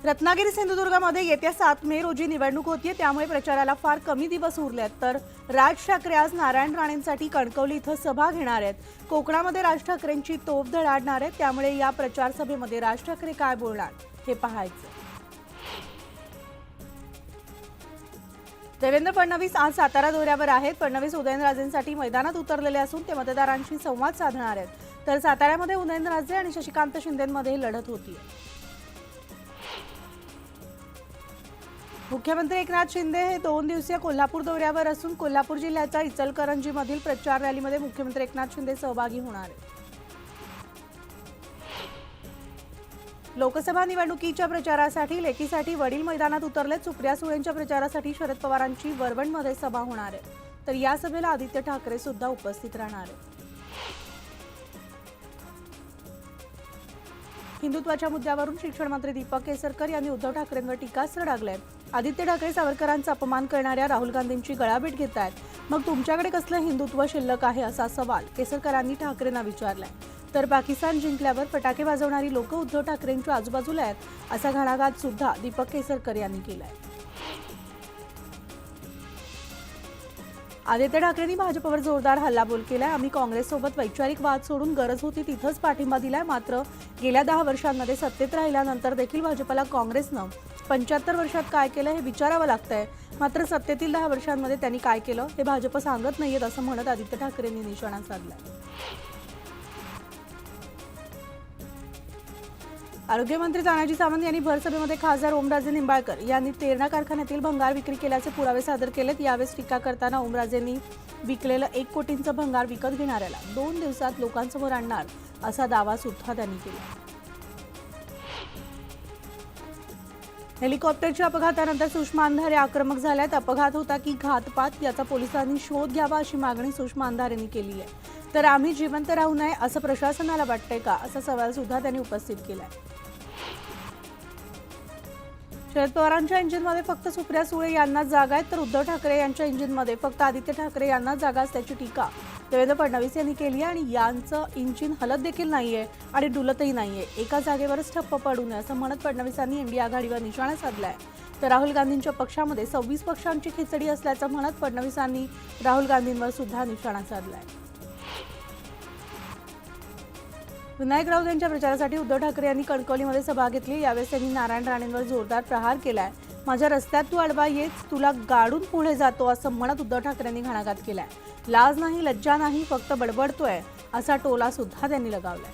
रत्नागिरी सिंधुदुर्गमध्ये येत्या 7 मे रोजी निवडणूक होतीये, त्यामुळे प्रचाराला फार कमी दिवस उरलेत। तर राज ठाकरे आज नारायण राणेंसाठी कणकवली इथं सभा घेणार आहेत। कोकणामध्ये राज ठाकरेंची तोफ धडाडणार आहे, त्यामुळे या प्रचार सभेमध्ये राज ठाकरे काय बोलणार हे पाहायचं। देवेंद्र फडणवीस आज सातारा दौऱ्यावर आहेत। फडणवीस उदयनराजेंसाठी मैदानात उतरलेले असून ते मतदारांशी संवाद साधणार आहेत। तर साताऱ्यामध्ये उदयनराजे आणि शशिकांत शिंदेंमध्ये लढत होतीये। मुख्यमंत्री एकनाथ शिंदे हे 2 दिवसीय कोल्हापूर दौऱ्यावर असून कोल्हापूर जिल्ह्याच्या इचलकरंजीमधील प्रचार रॅलीमध्ये मुख्यमंत्री एकनाथ शिंदे सहभागी होणार आहेत। लोकसभा निवडणुकीच्या प्रचारासाठी लेकीसाठी वडील मैदानात उतरले। सुप्रिया सुळेंच्या प्रचारासाठी शरद पवारांची वरवणमध्ये सभा होणार आहे। तर या सभेला आदित्य ठाकरे सुद्धा उपस्थित राहणार आहेत। हिंदुत्वाच्या मुद्द्यावरून शिक्षण मंत्री दीपक केसरकर यांनी उद्धव ठाकरेंवर टीकास्त्र डागलंय। आदित्य ठाकरे सावरकरांचा अपमान करणाऱ्या राहुल गांधींची गळाभेट घेत आहेत। मग तुमच्याकडे कसलं हिंदुत्व शिल्लक आहे असा सवाल केसरकरांनी ठाकरेंना विचारलाय। तर पाकिस्तान जिंकल्यावर फटाके वाजवणारी लोक उद्धव ठाकरेंच्या आजूबाजूला आहेत असा घणाघात सुद्धा दीपक केसरकर यांनी केलाय। आदित्य ठाकरेंनी भाजपवर जोरदार हल्लाबोल केलाय। आम्ही काँग्रेससोबत वैचारिक वाद सोडून गरज होती तिथंच पाठिंबा दिलाय। मात्र गेल्या 10 वर्षांमध्ये सत्तेत राहिल्यानंतर देखील भाजपला काँग्रेसनं 75 वर्षात काय केलं हे विचारावं लागतंय। मात्र सत्तेतील 10 वर्षांमध्ये त्यांनी काय केलं हे भाजप सांगत नाहीयेत असं म्हणत आदित्य ठाकरेंनी निशाणा साधलाय। आरोग्यमंत्री तानाजी सावंत यांनी भरसभेमध्ये खासदार ओमराजे निंबाळकर यांनी तेरणा कारखान्यातील भंगार विक्री केल्याचे पुरावे सादर केलेत। यावेळेस टीका करताना ओमराजेंनी विकलेलं 1 कोटींचं भंगार विकत घेणाऱ्याला 2 दिवसात लोकांसमोर आणणार असा दावा सुद्धा त्यांनी केला। हेलिकॉप्टरच्या अपघातानंतर सुषमा अंधारे आक्रमक झाल्यात। अपघात होता की घातपात याचा पोलिसांनी शोध घ्यावा अशी मागणी सुषमा अंधारेंनी केली आहे। तर आम्ही जिवंत राहू नये असं प्रशासनाला वाटतंय का असा सवाल सुद्धा त्यांनी उपस्थित केलाय। शरद पवारांच्या इंजिनमध्ये फक्त सुप्रिया सुळे यांनाच जागा आहेत, तर उद्धव ठाकरे यांच्या इंजिनमध्ये फक्त आदित्य ठाकरे यांनाच जागा असल्याची टीका देवेंद्र फडणवीस यांनी केली आहे। आणि यांचं इंजिन हलत देखील नाहीये आणि डुलतही नाहीये, एका जागेवरच ठप्प पडू नये असं म्हणत फडणवीसांनी एनडीए आघाडीवर निशाणा साधलाय। तर राहुल गांधींच्या पक्षामध्ये 26 पक्षांची खिचडी असल्याचं म्हणत फडणवीसांनी राहुल गांधींवर सुद्धा निशाणा साधलाय। विनायक राऊत यांच्या प्रचारासाठी उद्धव ठाकरे यांनी कणकवलीमध्ये सभा घेतली। यावेळेस त्यांनी नारायण राणेंवर जोरदार प्रहार केलाय। माझ्या रस्त्यात तू आडवा येच, तुला गाडून पुढे जातो असं म्हणत उद्धव ठाकरेंनी घणाघात केलाय। लाज नाही, लज्जा नाही, फक्त बडबडतोय असा टोला सुद्धा त्यांनी लगावलाय।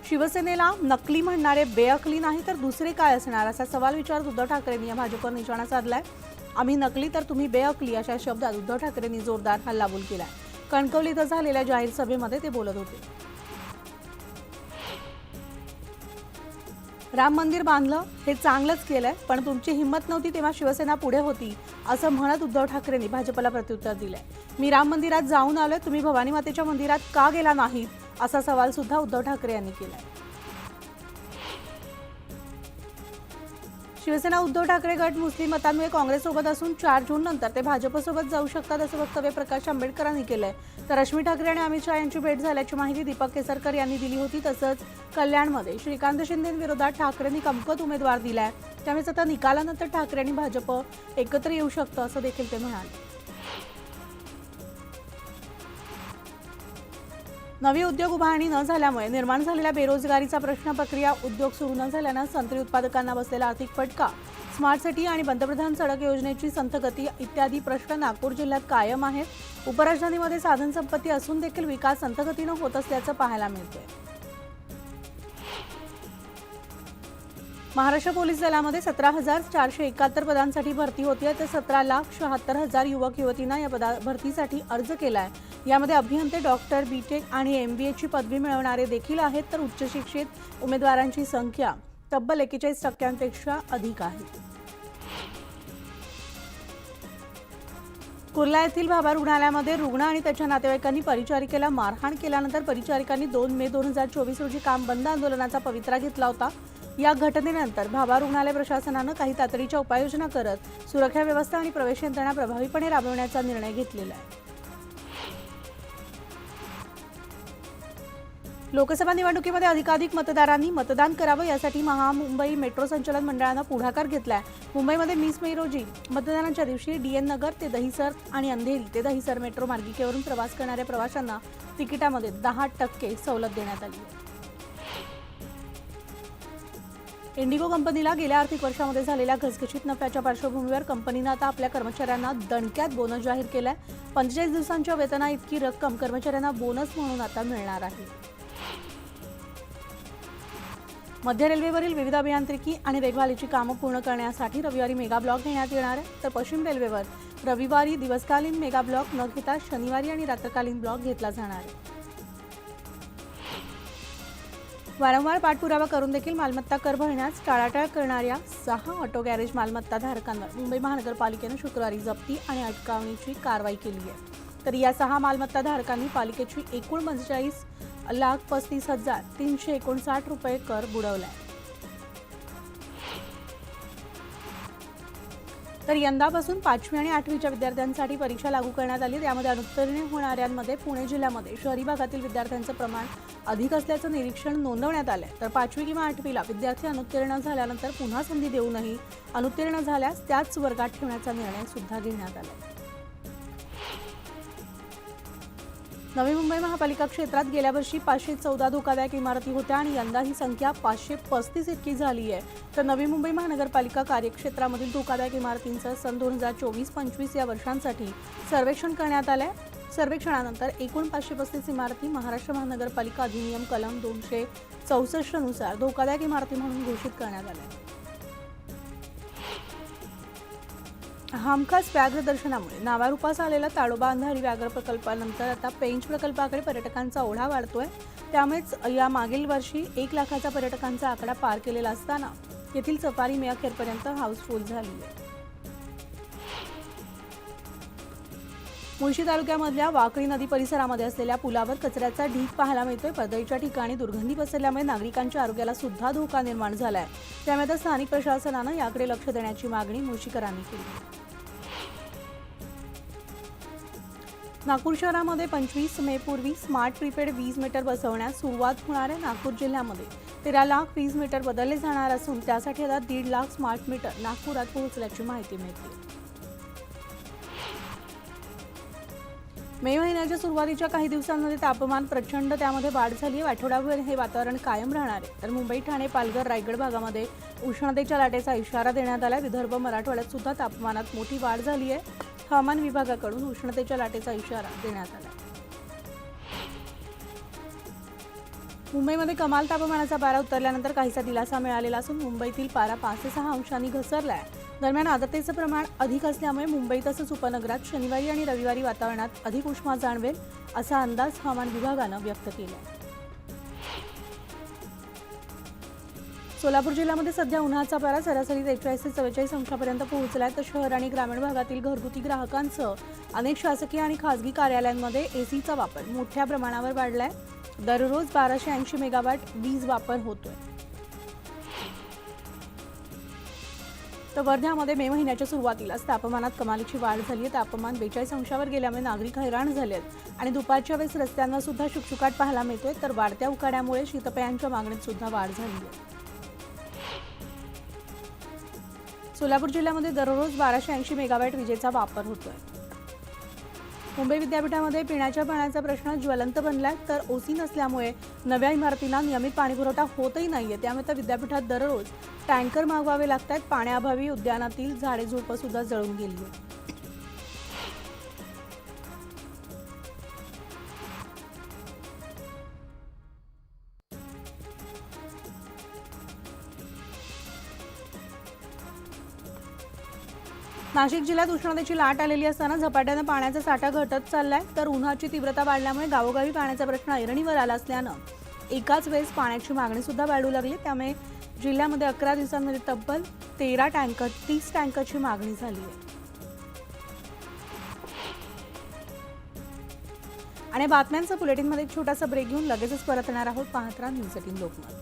शिवसेनेला नकली म्हणणारे बेअकली नाही तर दुसरे काय असणार असा सवाल विचारत उद्धव ठाकरेंनी या भाजपवर निशाणा साधलाय। आम्ही नकली तर तुम्ही बेअकली अशा शब्दात उद्धव ठाकरेंनी जोरदार हल्लाबोल केलाय। कणकवलीत झालेल्या जाहीर सभेमध्ये ते बोलत होते। राम मंदिर बांधलं हे चांगलंच केलंय, पण तुमची हिंमत नव्हती तेव्हा शिवसेना पुढे होती असं म्हणत उद्धव ठाकरेंनी भाजपला प्रत्युत्तर दिलंय। मी राम मंदिरात जाऊन आलोय, तुम्ही भवानी मातेच्या मंदिरात का गेला नाहीत असा सवाल सुद्धा उद्धव ठाकरे यांनी केलाय। शिवसेना उद्धव ठाकरे गट मुस्लिम मतांमुळे काँग्रेससोबत असून 4 जून नंतर ते भाजपसोबत जाऊ शकतात असं वक्तव्य प्रकाश आंबेडकरांनी केलंय। तर रश्मी ठाकरे आणि अमित शहा यांची भेट झाल्याची माहिती दीपक केसरकर यांनी दिली होती। तसंच कल्याणमध्ये श्रीकांत शिंदेंविरोधात ठाकरेंनी कमकत उमेदवार दिलाय, त्यामुळे आता निकालानंतर ठाकरे आणि भाजप एकत्र येऊ शकतं असं देखील ते म्हणाले। नवी उद्योग उभारणी न झाल्यामुळे निर्माण झालेल्या बेरोजगारीचा प्रश्न, प्रक्रिया उद्योग सुरू न झाल्यानं संत्री उत्पादकांना बसलेला आर्थिक फटका, स्मार्ट सिटी आणि पंतप्रधान सडक योजनेची संथ गती इत्यादी प्रश्न नागपूर जिल्ह्यात कायम आहेत। उपराजधानीमध्ये साधन संपत्ती असून देखील विकास संथ गतीनं होत असल्याचं पाहायला मिळतंय। महाराष्ट्र पोलीस दलामध्ये 17,471 पदांसाठी भरती होतीये, तर 17,76,000 युवक युवतींना या भरतीसाठी अर्ज केलाय। यामध्ये अभियंते, डॉक्टर, बीटेक आणि MBAची पदवी मिळवणारे देखील आहेत। तर उच्च शिक्षित उमेदवारांची संख्या तब्बल 41% अधिक आहे। कुर्ला येथील भाभा रुग्णालयामध्ये रुग्ण आणि त्याच्या नातेवाईकांनी परिचारिकेला मारहाण केल्यानंतर परिचारिकांनी 2 मे 2024 रोजी काम बंद आंदोलनाचा पवित्रा घेतला होता। या घटनेनंतर भाभा रुग्णालय प्रशासनानं काही तातडीच्या उपाययोजना करत सुरक्षा व्यवस्था आणि प्रवेश यंत्रणा प्रभावीपणे राबवण्याचा निर्णय घेतलेला आहे। लोकसभा निवडणुकीमध्ये अधिकाधिक मतदारांनी मतदान करावं यासाठी महामुंबई मेट्रो संचालन मंडळानं पुढाकार घेतलाय। मुंबईमध्ये 20 मे रोजी मतदानाच्या दिवशी डीएन नगर ते दहिसर आणि अंधेरी ते दहिसर मेट्रो मार्गिकेवरून प्रवास करणाऱ्या प्रवाशांना तिकिटामध्ये 10% सवलत देण्यात आली आहे। इंडिगो कंपनीला गेल्या आर्थिक वर्षामध्ये झालेल्या घसघशीत नफ्याच्या पार्श्वभूमीवर कंपनीनं आता आपल्या कर्मचाऱ्यांना दणक्यात बोनस जाहीर केलाय। 45 दिवसांच्या वेतना इतकी रक्कम कर्मचाऱ्यांना बोनस म्हणून आता मिळणार आहे। मध्य रेल्वेवरील विविध अभियांत्रिकी आणि देखभालीची कामं पूर्ण करण्यासाठी रविवारी मेगा ब्लॉक घेण्यात येणार आहे, तर पश्चिम रेल्वेवर रविवारी दिवसकालीन मेगा ब्लॉक न घेता शनिवारी आणि रात्रकालीन ब्लॉक घेतला जाणार आहे। वारंवार पाठपुरावा करून देखील मालमत्ता कर भरण्यास टाळाटाळ करणाऱ्या 6 ऑटो गॅरेज मालमत्ता धारकांवर मुंबई महानगरपालिकेनं शुक्रवारी जप्ती आणि अटकावणीची कारवाई केली आहे। तर या 6 मालमत्ता धारकांनी पालिकेची एकूण 45,35,359 रुपये कर बुडवलाय। तर यंदापासून 5वी आणि 8वीच्या विद्यार्थ्यांसाठी परीक्षा लागू करण्यात आली। त्यामध्ये अनुत्तीर्ण होणाऱ्यांमध्ये पुणे जिल्ह्यामध्ये शहरी भागातील विद्यार्थ्यांचं प्रमाण अधिक असल्याचं निरीक्षण नोंदवण्यात आलंय। तर 5वी किंवा 8वीला विद्यार्थी अनुत्तीर्ण झाल्यानंतर पुन्हा संधी देऊनही अनुत्तीर्ण झाल्यास त्याच वर्गात ठेवण्याचा निर्णय सुद्धा घेण्यात आलाय। नवी मुंबई महापालिका क्षेत्रात गेल्या वर्षी 514 धोकादायक इमारती होत्या आणि यंदा ही संख्या 535 इतकी झाली आहे। तर नवी मुंबई महानगरपालिका कार्यक्षेत्रामधील धोकादायक इमारतींचं सन 2024-25 या वर्षांसाठी सर्वेक्षण करण्यात आलंय। सर्वेक्षणानंतर एकूण 535 इमारती महाराष्ट्र महानगरपालिका अधिनियम कलम 264 नुसार धोकादायक इमारती म्हणून घोषित करण्यात आल्या। हमखास व्याघ्र दर्शनामुळे नावारूपास आलेला ताडोबा अंधारी व्याघ्र प्रकल्पानंतर आता पेंच प्रकल्पाकडे पर्यटकांचा ओढा वाढतोय। त्यामुळेच या मागील वर्षी 1 लाखाचा पर्यटकांचा आकडा पार केलेला असताना येथील सफारी मे अखेरपर्यंत हाऊसफुल झाली आहे। मुळशी तालुक्यामधल्या वाकळी नदी परिसरामध्ये असलेल्या पुलावर कचऱ्याचा ढीग पाहायला मिळतोय। पडद्याच्या ठिकाणी दुर्गंधी पसरल्यामुळे नागरिकांच्या आरोग्याला सुद्धा धोका निर्माण झालाय। त्यामुळे आता स्थानिक प्रशासनानं याकडे लक्ष देण्याची मागणी मुळशीकरांनी केली। नागपूर शहरामध्ये 25 मे पूर्वी स्मार्ट प्रीपेड वीज मीटर बसवण्यास सुरुवात होणार आहे। नागपूर जिल्ह्यामध्ये 13 लाख वीज मीटर बदलले जाणार असून त्यासाठी आता 1.5 लाख स्मार्ट मीटर नागपुरात पोहोचल्याची माहिती मिळते। मे महिन्याच्या सुरुवातीच्या काही दिवसांमध्ये तापमान प्रचंड त्यामध्ये वाढ झाली आहे। आठवडाभर हे वातावरण कायम राहणार आहे। तर मुंबई, ठाणे, पालघर, रायगड भागामध्ये उष्णतेच्या लाटेचा इशारा देण्यात आला। विदर्भ, मराठवाड्यात सुद्धा तापमानात मोठी वाढ झाली आहे। हवामान विभागाकडून उष्णतेच्या लाटेचा इशारा देण्यात आला। मुंबईमध्ये कमाल तापमानाचा पारा उतरल्यानंतर काहीसा दिलासा मिळालेला असून मुंबईतील पारा 5 ते 6 अंशांनी घसरलाय। दरम्यान आर्द्रतेचं प्रमाण अधिक असल्यामुळे मुंबई तसंच उपनगरात शनिवारी आणि रविवारी वातावरणात अधिक उष्मा जाणवेल असा अंदाज हवामान विभागानं व्यक्त केला आहे। सोलापूर जिल्ह्यामध्ये सध्या उन्हाचा पारा सरासरी 43 ते 44 अंशापर्यंत पोहोचलाय। तर शहर आणि ग्रामीण भागातील घरगुती ग्राहकांसह अनेक शासकीय आणि खासगी कार्यालयांमध्ये एसीचा वापर मोठ्या प्रमाणावर वाढलाय। दररोज 1280 मेगावॅट वीज वापर होतोय। तर वर्ध्यामध्ये मे महिन्याच्या सुरुवातीलाच तापमानात कमालीची वाढ झाली आहे। तापमान 42 अंशावर गेल्यामुळे नागरिक हैराण झाले आहेत आणि दुपारच्या वेळेस रस्त्यांवर सुद्धा शुकशुकाट पाहायला मिळतोय। तर वाढत्या उकाड्यामुळे शीतपेयांच्या मागणीत सुद्धा वाढ झाली आहे। सोलापूर जिल्ह्यामध्ये दररोज 1280 मेगावॅट विजेचा वापर होतोय। मुंबई विद्यापीठामध्ये पिण्याच्या पाण्याचा प्रश्न ज्वलंत बनलाय। तर ओसी नसल्यामुळे नव्या इमारतींना नियमित पाणीपुरवठा होतही नाहीये। त्यामुळे तर विद्यापीठात दररोज टँकर मागवावे लागतात। पाण्याअभावी उद्यानातील झाडे झुडपं सुद्धा जळून गेली आहेत। नाशिक जिल्ह्यात उष्णतेची लाट आलेली असताना झपाट्याने पाण्याचा साठा घटत चाललाय। तर उन्हाची तीव्रता वाढल्यामुळे गावोगावी पाण्याचा प्रश्न ऐरणीवर आला असल्यानं एकाच वेळेस पाण्याची मागणी सुद्धा वाढू लागली। त्यामुळे जिल्ह्यामध्ये 11 दिवसांमध्ये तब्बल 13 टँकर 30 टँकरची मागणी झाली आहे। आणि बातम्यांचं बुलेटिनमध्ये एक छोटासा ब्रेक घेऊन लगेचच परत येणार आहोत। पाहत राहा न्यूज 18 लोकमत।